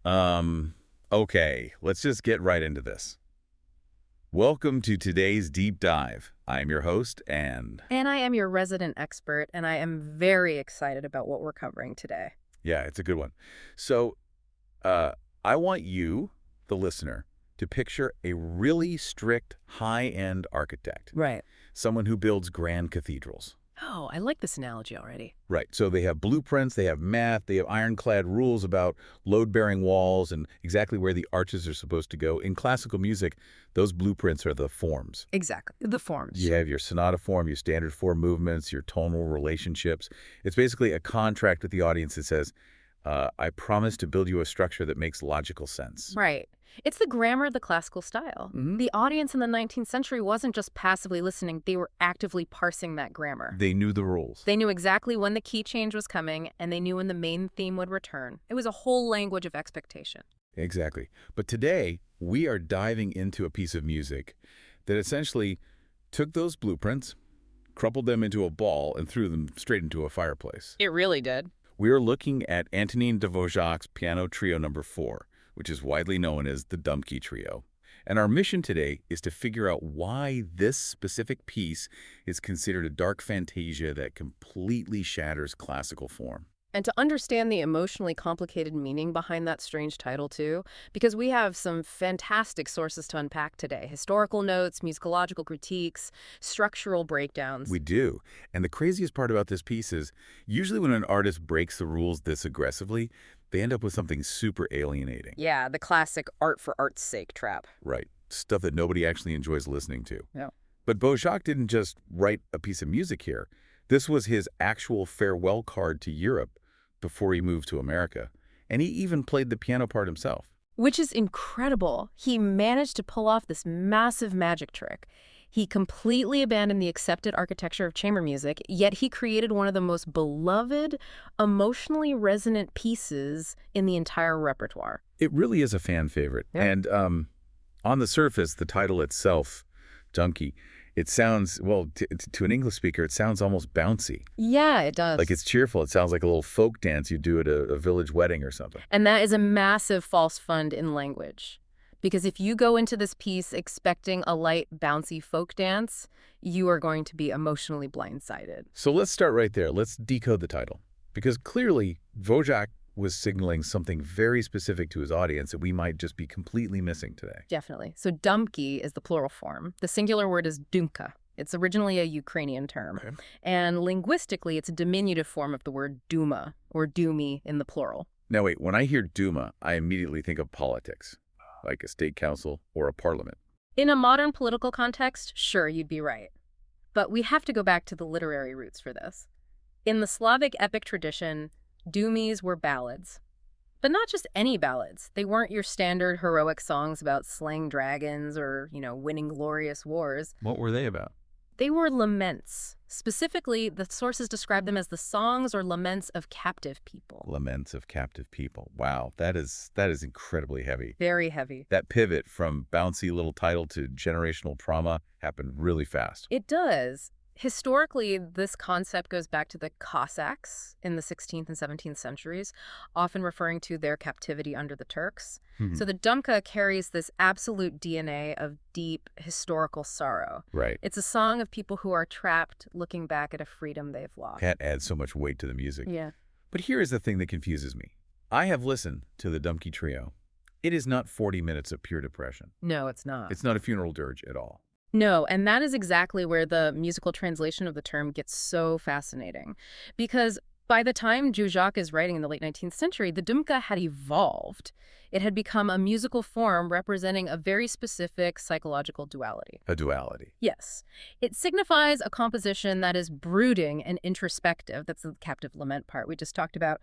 Okay, let's just get right into this. Welcome to today's deep dive. I am your host, and I am your resident expert, and I am very excited about what we're covering today. yeah, it's a good one. So, I want you, the listener, to picture a really strict, high-end architect. Right. Someone who builds grand cathedrals. Oh, I like this analogy already. Right. So they have blueprints, they have math, they have ironclad rules about load-bearing walls and exactly where the arches are supposed to go. In classical music, those blueprints are the forms. Exactly. The forms. You have your sonata form, your standard form movements, your tonal relationships. It's basically a contract with the audience that says, I promise to build you a structure that makes logical sense. Right. It's the grammar of the classical style. The audience in the 19th century wasn't just passively listening, they were actively parsing that grammar. They knew the rules. They knew exactly when the key change was coming, and they knew when the main theme would return. It was a whole language of expectation. Exactly. But today, we are diving into a piece of music that essentially took those blueprints, crumpled them into a ball, and threw them straight into a fireplace. It really did. We are looking at Antonín Dvořák's Piano Trio No. 4, which is widely known as the Dumky Trio. And our mission today is to figure out why this specific piece is considered a dark fantasia that completely shatters classical form. And to understand the emotionally complicated meaning behind that strange title, too, because we have some fantastic sources to unpack today. Historical notes, musicological critiques, structural breakdowns. We do. And the craziest part about this piece is, usually when an artist breaks the rules this aggressively, they end up with something super alienating. Yeah, the classic art for art's sake trap. Right. Stuff that nobody actually enjoys listening to. Yeah. But Dvořák didn't just write a piece of music here. This was his actual farewell card to Europe before he moved to America. And he even played the piano part himself. Which is incredible. He managed to pull off this massive magic trick. He completely abandoned the accepted architecture of chamber music, yet he created one of the most beloved, emotionally resonant pieces in the entire repertoire. It really is a fan favorite. Yeah. And on the surface, the title itself, Dumky, it sounds, well, to an English speaker, it sounds almost bouncy. Yeah, it does. Like it's cheerful. It sounds like a little folk dance you do at a village wedding or something. And that is a massive false fund in language. Because if you go into this piece expecting a light, bouncy folk dance, you are going to be emotionally blindsided. So let's start right there. Let's decode the title. Because clearly, Dvořák was signaling something very specific to his audience that we might just be completely missing today. Definitely. So dumky is the plural form. The singular word is dumka. It's originally a Ukrainian term. Okay. And linguistically, it's a diminutive form of the word duma, or dumi in the plural. Now wait, when I hear Duma, I immediately think of politics, like a state council or a parliament. In a modern political context, sure, you'd be right. But we have to go back to the literary roots for this. In the Slavic epic tradition, dumies were ballads. But not just any ballads. They weren't your standard heroic songs about slaying dragons or, winning glorious wars. What were they about? They were laments. Specifically, the sources describe them as the songs or laments of captive people. Laments of captive people. Wow, that is incredibly heavy. Very heavy. That pivot from bouncy little title to generational trauma happened really fast. It does. Historically, this concept goes back to the Cossacks in the 16th and 17th centuries, often referring to their captivity under the Turks. So the dumka carries this absolute DNA of deep historical sorrow. Right. It's a song of people who are trapped looking back at a freedom they've lost. That adds so much weight to the music. Yeah. But here is the thing that confuses me. I have listened to the Dumky Trio. It is not 40 minutes of pure depression. No, it's not. It's not a funeral dirge at all. No, and that is exactly where the musical translation of the term gets so fascinating. Because by the time Dvořák is writing in the late 19th century, the dumka had evolved. It had become a musical form representing a very specific psychological duality. A duality. Yes. It signifies a composition that is brooding and introspective. That's the captive lament part we just talked about.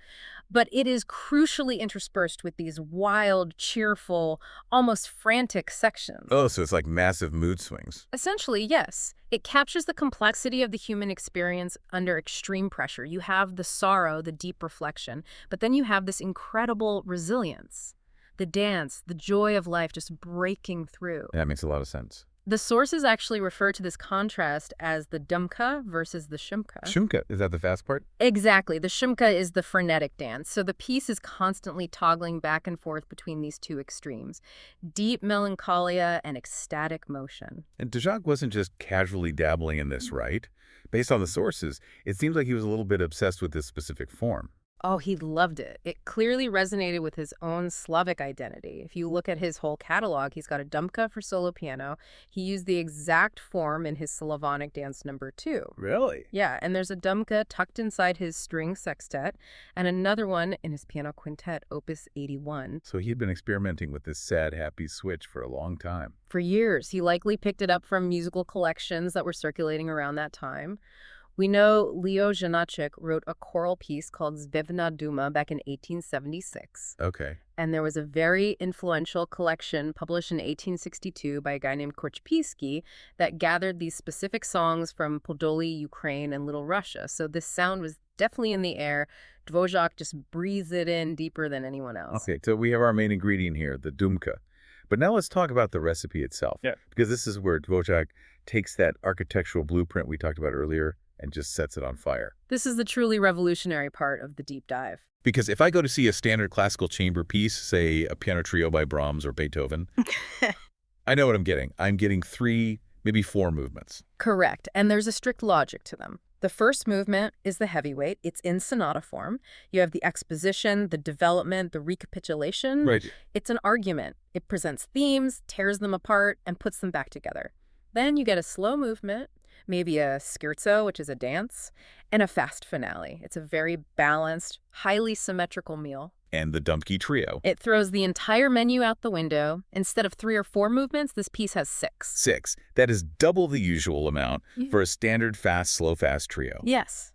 But it is crucially interspersed with these wild, cheerful, almost frantic sections. Oh, so it's like massive mood swings. Essentially, yes. It captures the complexity of the human experience under extreme pressure. You have the sorrow, the deep reflection, but then you have this incredible resilience. The dance, the joy of life just breaking through. That makes a lot of sense. The sources actually refer to this contrast as the dumka versus the shumka. Shumka, is that the fast part? Exactly. The shumka is the frenetic dance, so the piece is constantly toggling back and forth between these two extremes. Deep melancholia and ecstatic motion. And Dvořák wasn't just casually dabbling in this, right? Based on the sources, it seems like he was a little bit obsessed with this specific form. Oh, he loved it. It clearly resonated with his own Slavic identity. If you look at his whole catalog, he's got a dumka for solo piano. He used the exact form in his Slavonic dance number 2. Really? Yeah, and there's a dumka tucked inside his string sextet and another one in his piano quintet, opus 81. So he had been experimenting with this sad, happy switch for a long time. For years, he likely picked it up from musical collections that were circulating around that time. We know Leo Janáček wrote a choral piece called Zpěvná Duma back in 1876. Okay. And there was a very influential collection published in 1862 by a guy named Korchpísky that gathered these specific songs from Podolí, Ukraine, and Little Russia. So this sound was definitely in the air. Dvořák just breathes it in deeper than anyone else. Okay, so we have our main ingredient here, the dumka. But now let's talk about the recipe itself. Yeah. Because this is where Dvořák takes that architectural blueprint we talked about earlier and just sets it on fire. This is the truly revolutionary part of the deep dive. Because if I go to see a standard classical chamber piece, say a piano trio by Brahms or Beethoven, I know what I'm getting. I'm getting 3, maybe 4 movements. Correct, and there's a strict logic to them. The first movement is the heavyweight. It's in sonata form. You have the exposition, the development, the recapitulation. Right. It's an argument. It presents themes, tears them apart, and puts them back together. Then you get a slow movement, maybe a scherzo, which is a dance, and a fast finale. It's a very balanced, highly symmetrical meal. And the Dumky Trio. It throws the entire menu out the window. Instead of 3 or 4 movements, this piece has 6. 6. That is double the usual amount for a standard fast, slow, fast trio. Yes.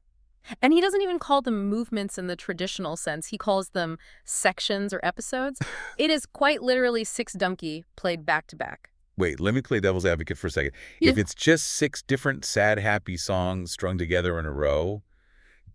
And he doesn't even call them movements in the traditional sense. He calls them sections or episodes. It is quite literally 6 dumky played back to back. Wait, let me play devil's advocate for a second. Yeah. If it's just 6 different sad, happy songs strung together in a row,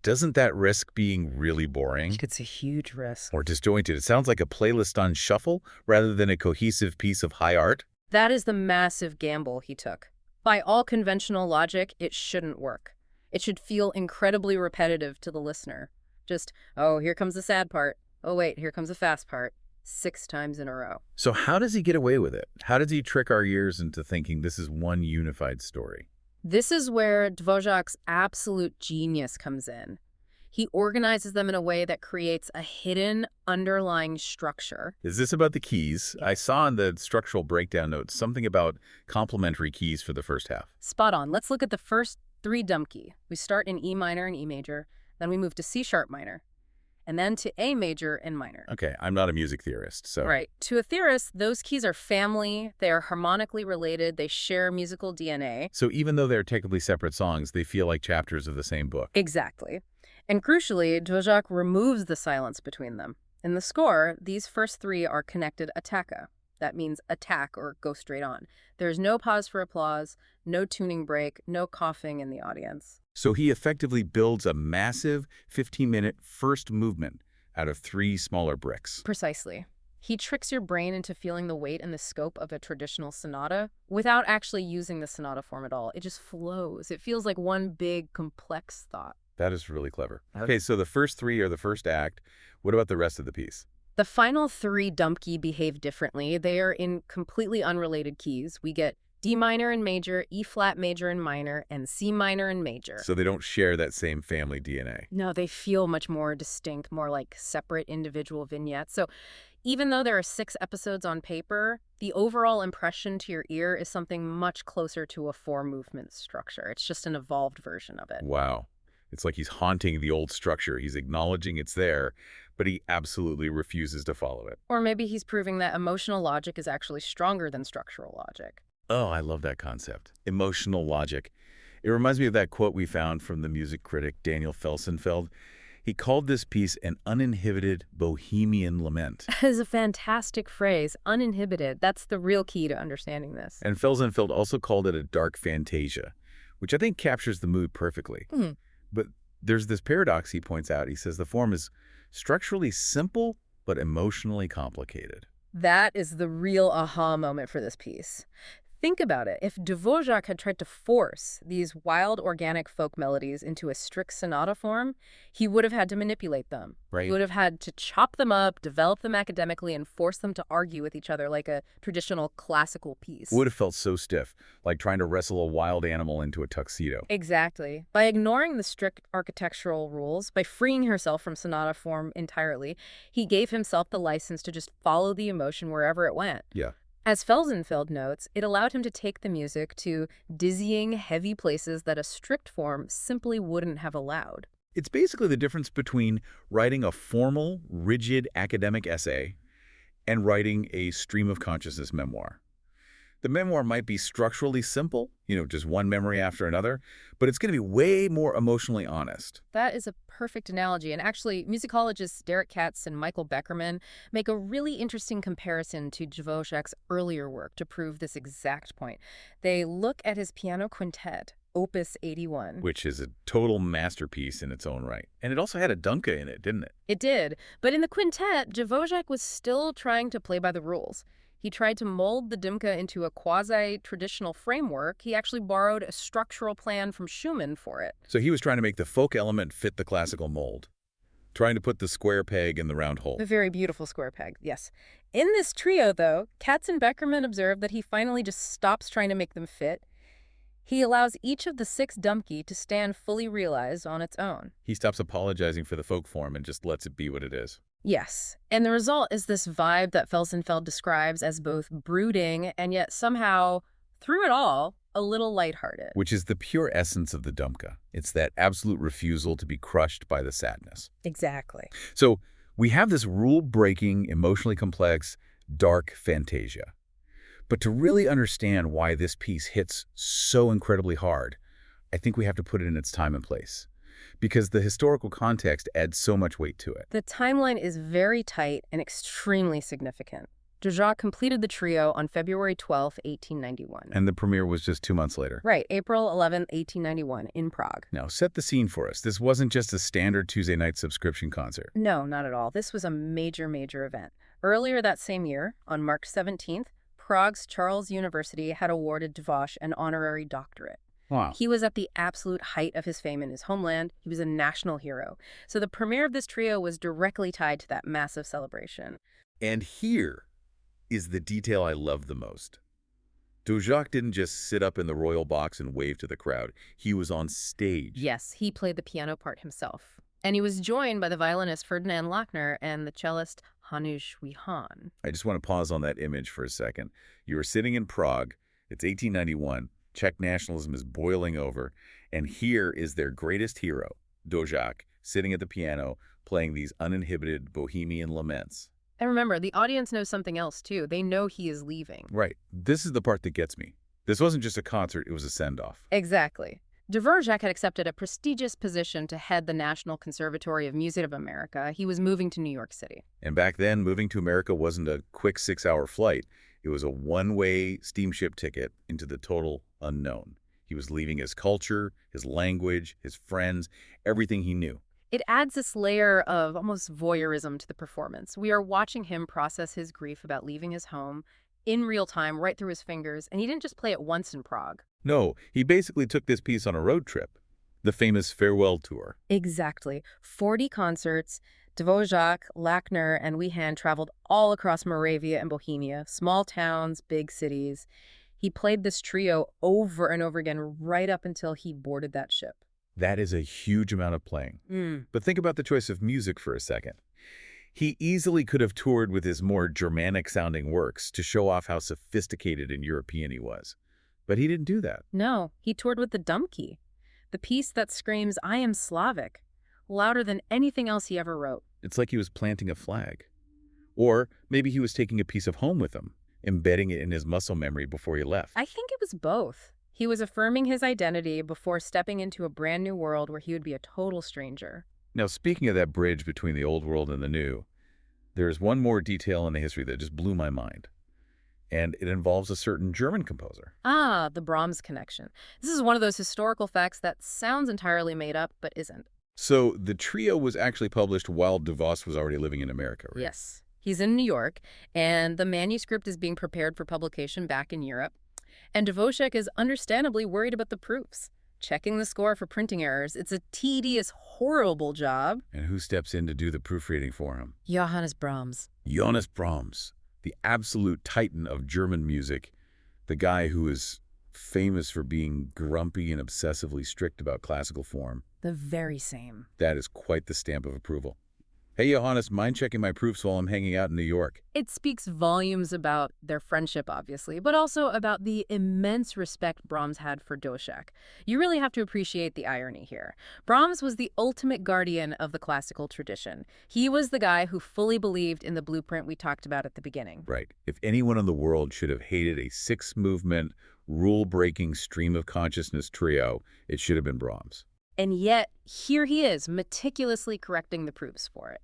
doesn't that risk being really boring? It's a huge risk. Or disjointed? It sounds like a playlist on shuffle rather than a cohesive piece of high art. That is the massive gamble he took. By all conventional logic, it shouldn't work. It should feel incredibly repetitive to the listener. Just, oh, here comes the sad part. Oh, wait, here comes the fast part. 6 times in a row. So how does he get away with it? How does he trick our ears into thinking this is one unified story? This is where Dvořák's absolute genius comes in. He organizes them in a way that creates a hidden, underlying structure. Is this about the keys? I saw in the structural breakdown notes something about complementary keys for the first half. Spot on. Let's look at the first 3 dumky. We start in E minor and E major, then we move to C sharp minor, and then to A major and minor. Okay, I'm not a music theorist, so... Right. To a theorist, those keys are family, they are harmonically related, they share musical DNA. So even though they're technically separate songs, they feel like chapters of the same book. Exactly. And crucially, Dvořák removes the silence between them. In the score, these first 3 are connected attacca. That means attack or go straight on. There's no pause for applause, no tuning break, no coughing in the audience. So he effectively builds a massive 15-minute first movement out of 3 smaller bricks. Precisely. He tricks your brain into feeling the weight and the scope of a traditional sonata without actually using the sonata form at all. It just flows. It feels like one big, complex thought. That is really clever. Okay, so the first 3 are the first act. What about the rest of the piece? The final 3 dumky behave differently. They are in completely unrelated keys. We get D minor and major, E flat major and minor, and C minor and major. So they don't share that same family DNA. No, they feel much more distinct, more like separate individual vignettes. So even though there are 6 episodes on paper, the overall impression to your ear is something much closer to a 4-movement structure. It's just an evolved version of it. Wow. It's like he's haunting the old structure. He's acknowledging it's there, but he absolutely refuses to follow it. Or maybe he's proving that emotional logic is actually stronger than structural logic. Oh, I love that concept. Emotional logic. It reminds me of that quote we found from the music critic Daniel Felsenfeld. He called this piece an uninhibited Bohemian lament. That is a fantastic phrase, uninhibited. That's the real key to understanding this. And Felsenfeld also called it a dark fantasia, which I think captures the mood perfectly. But there's this paradox he points out. He says the form is structurally simple, but emotionally complicated. That is the real aha moment for this piece. Think about it. If Dvořák had tried to force these wild organic folk melodies into a strict sonata form, he would have had to manipulate them. Right. He would have had to chop them up, develop them academically, and force them to argue with each other like a traditional classical piece. Would have felt so stiff, like trying to wrestle a wild animal into a tuxedo. Exactly. By ignoring the strict architectural rules, by freeing himself from sonata form entirely, he gave himself the license to just follow the emotion wherever it went. Yeah. As Felsenfeld notes, it allowed him to take the music to dizzying, heavy places that a strict form simply wouldn't have allowed. It's basically the difference between writing a formal, rigid academic essay and writing a stream of consciousness memoir. The memoir might be structurally simple, just one memory after another, but it's going to be way more emotionally honest. That is a perfect analogy. And actually, musicologists Derek Katz and Michael Beckerman make a really interesting comparison to Dvořák's earlier work to prove this exact point. They look at his piano quintet, Opus 81. Which is a total masterpiece in its own right. And it also had a dumka in it, didn't it? It did. But in the quintet, Dvořák was still trying to play by the rules. He tried to mold the dumka into a quasi-traditional framework. He actually borrowed a structural plan from Schumann for it. So he was trying to make the folk element fit the classical mold, trying to put the square peg in the round hole. A very beautiful square peg, yes. In this trio, though, Katz and Beckerman observed that he finally just stops trying to make them fit. He allows each of the 6 dumky to stand fully realized on its own. He stops apologizing for the folk form and just lets it be what it is. Yes, and the result is this vibe that Felsenfeld describes as both brooding and yet somehow, through it all, a little lighthearted. Which is the pure essence of the dumka. It's that absolute refusal to be crushed by the sadness. Exactly. So we have this rule-breaking, emotionally complex, dark fantasia. But to really understand why this piece hits so incredibly hard, I think we have to put it in its time and place, because the historical context adds so much weight to it. The timeline is very tight and extremely significant. Dvořák completed the trio on February 12, 1891. And the premiere was just 2 months later. Right, April 11, 1891, in Prague. Now, set the scene for us. This wasn't just a standard Tuesday night subscription concert. No, not at all. This was a major event. Earlier that same year, on March 17th, Prague's Charles University had awarded Dvořák an honorary doctorate. Wow. He was at the absolute height of his fame in his homeland. He was a national hero. So the premiere of this trio was directly tied to that massive celebration. And here is the detail I love the most. Dvořák didn't just sit up in the royal box and wave to the crowd. He was on stage. Yes, he played the piano part himself. And he was joined by the violinist Ferdinand Lachner and the cellist Hanush Wihan. I just want to pause on that image for a second. You were sitting in Prague. It's 1891. Czech nationalism is boiling over. And here is their greatest hero, Dvořák, sitting at the piano, playing these uninhibited Bohemian laments. And remember, the audience knows something else, too. They know he is leaving. Right. This is the part that gets me. This wasn't just a concert, it was a send-off. Exactly. Dvořák had accepted a prestigious position to head the National Conservatory of Music of America. He was moving to New York City. And back then, moving to America wasn't a quick 6-hour flight. It was a one-way steamship ticket into the total unknown. He was leaving his culture, his language, his friends, everything he knew. It adds this layer of almost voyeurism to the performance. We are watching him process his grief about leaving his home in real time, right through his fingers, and he didn't just play it once in Prague. No, he basically took this piece on a road trip, the famous farewell tour. Exactly. 40 concerts. Dvořák, Lachner, and Wihan traveled all across Moravia and Bohemia, small towns, big cities. He played this trio over and over again right up until he boarded that ship. That is a huge amount of playing. But think about the choice of music for a second. He easily could have toured with his more Germanic-sounding works to show off how sophisticated and European he was. But he didn't do that. No, he toured with the Dumky, the piece that screams, "I am Slavic," louder than anything else he ever wrote. It's like he was planting a flag. Or maybe he was taking a piece of home with him, embedding it in his muscle memory before he left. I think it was both. He was affirming his identity before stepping into a brand new world where he would be a total stranger. Now, speaking of that bridge between the old world and the new, there's one more detail in the history that just blew my mind. And it involves a certain German composer. Ah, the Brahms connection. This is one of those historical facts that sounds entirely made up, but isn't. So the trio was actually published while Dvořák was already living in America, right? Yes. He's in New York, and the manuscript is being prepared for publication back in Europe. And Dvořák is understandably worried about the proofs. Checking the score for printing errors, it's a tedious, horrible job. And who steps in to do the proofreading for him? Johannes Brahms. Johannes Brahms, the absolute titan of German music, the guy who is famous for being grumpy and obsessively strict about classical form. The very same. That is quite the stamp of approval. Hey, Johannes, mind checking my proofs while I'm hanging out in New York? It speaks volumes about their friendship, obviously, but also about the immense respect Brahms had for Dvořák. You really have to appreciate the irony here. Brahms was the ultimate guardian of the classical tradition. He was the guy who fully believed in the blueprint we talked about at the beginning. Right. If anyone in the world should have hated a six-movement, rule-breaking stream of consciousness trio, it should have been Brahms. And yet, here he is, meticulously correcting the proofs for it.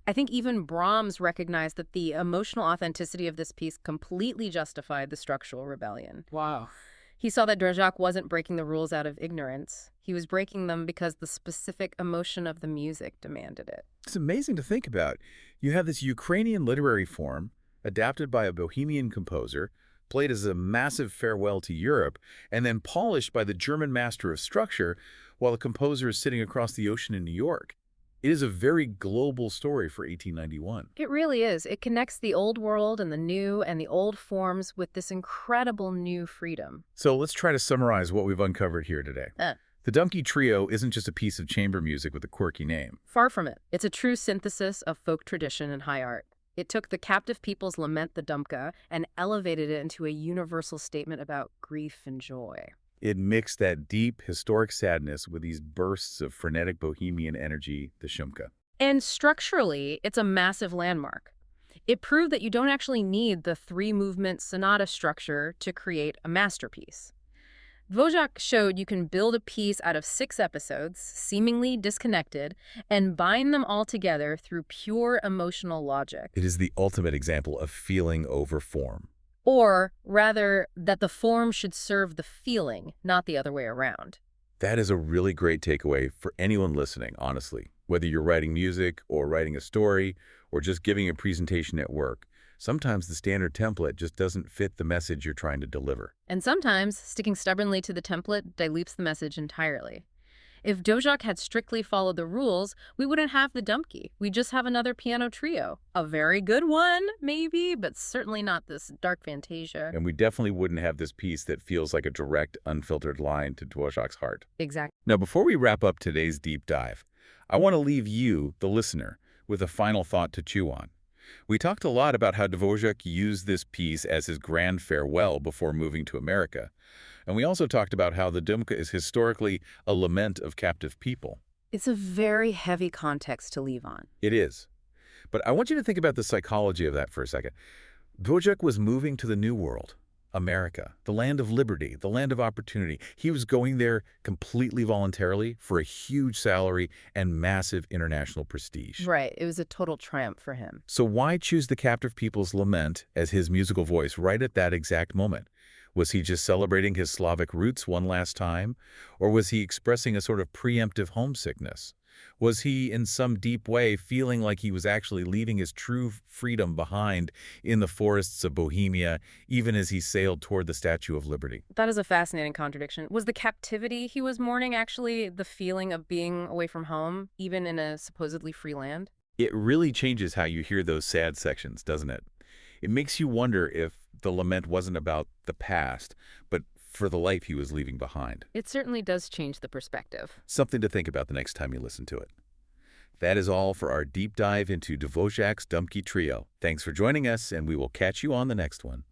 I think even Brahms recognized that the emotional authenticity of this piece completely justified the structural rebellion. Wow. He saw that Dvořák wasn't breaking the rules out of ignorance. He was breaking them because the specific emotion of the music demanded it. It's amazing to think about. You have this Ukrainian literary form, adapted by a Bohemian composer, played as a massive farewell to Europe, and then polished by the German master of structure while the composer is sitting across the ocean in New York. It is a very global story for 1891. It really is. It connects the old world and the new and the old forms with this incredible new freedom. So let's try to summarize what we've uncovered here today. The Dumky Trio isn't just a piece of chamber music with a quirky name. Far from it. It's a true synthesis of folk tradition and high art. It took the captive people's lament, the dumka, and elevated it into a universal statement about grief and joy. It mixed that deep, historic sadness with these bursts of frenetic bohemian energy, the shumka. And structurally, it's a massive landmark. It proved that you don't actually need the three-movement sonata structure to create a masterpiece. Dvořák showed you can build a piece out of 6 episodes, seemingly disconnected, and bind them all together through pure emotional logic. It is the ultimate example of feeling over form. Or, rather, that the form should serve the feeling, not the other way around. That is a really great takeaway for anyone listening, honestly. Whether you're writing music or writing a story or just giving a presentation at work, sometimes the standard template just doesn't fit the message you're trying to deliver. And sometimes, sticking stubbornly to the template dilutes the message entirely. If Dvořák had strictly followed the rules, we wouldn't have the Dumky. We'd just have another piano trio. A very good one, maybe, but certainly not this dark fantasia. And we definitely wouldn't have this piece that feels like a direct, unfiltered line to Dvořák's heart. Exactly. Now, before we wrap up today's deep dive, I want to leave you, the listener, with a final thought to chew on. We talked a lot about how Dvořák used this piece as his grand farewell before moving to America. And we also talked about how the dumka is historically a lament of captive people. It's a very heavy context to leave on. It is. But I want you to think about the psychology of that for a second. Dvořák was moving to the New World, America, the land of liberty, the land of opportunity. He was going there completely voluntarily for a huge salary and massive international prestige. Right. It was a total triumph for him. So why choose the captive people's lament as his musical voice right at that exact moment? Was he just celebrating his Slavic roots one last time? Or was he expressing a sort of preemptive homesickness? Was he, in some deep way, feeling like he was actually leaving his true freedom behind in the forests of Bohemia, even as he sailed toward the Statue of Liberty? That is a fascinating contradiction. Was the captivity he was mourning actually the feeling of being away from home, even in a supposedly free land? It really changes how you hear those sad sections, doesn't it? It makes you wonder if the lament wasn't about the past, but for the life he was leaving behind. It certainly does change the perspective. Something to think about the next time you listen to it. That is all for our deep dive into Dvořák's Dumky Trio. Thanks for joining us, and we will catch you on the next one.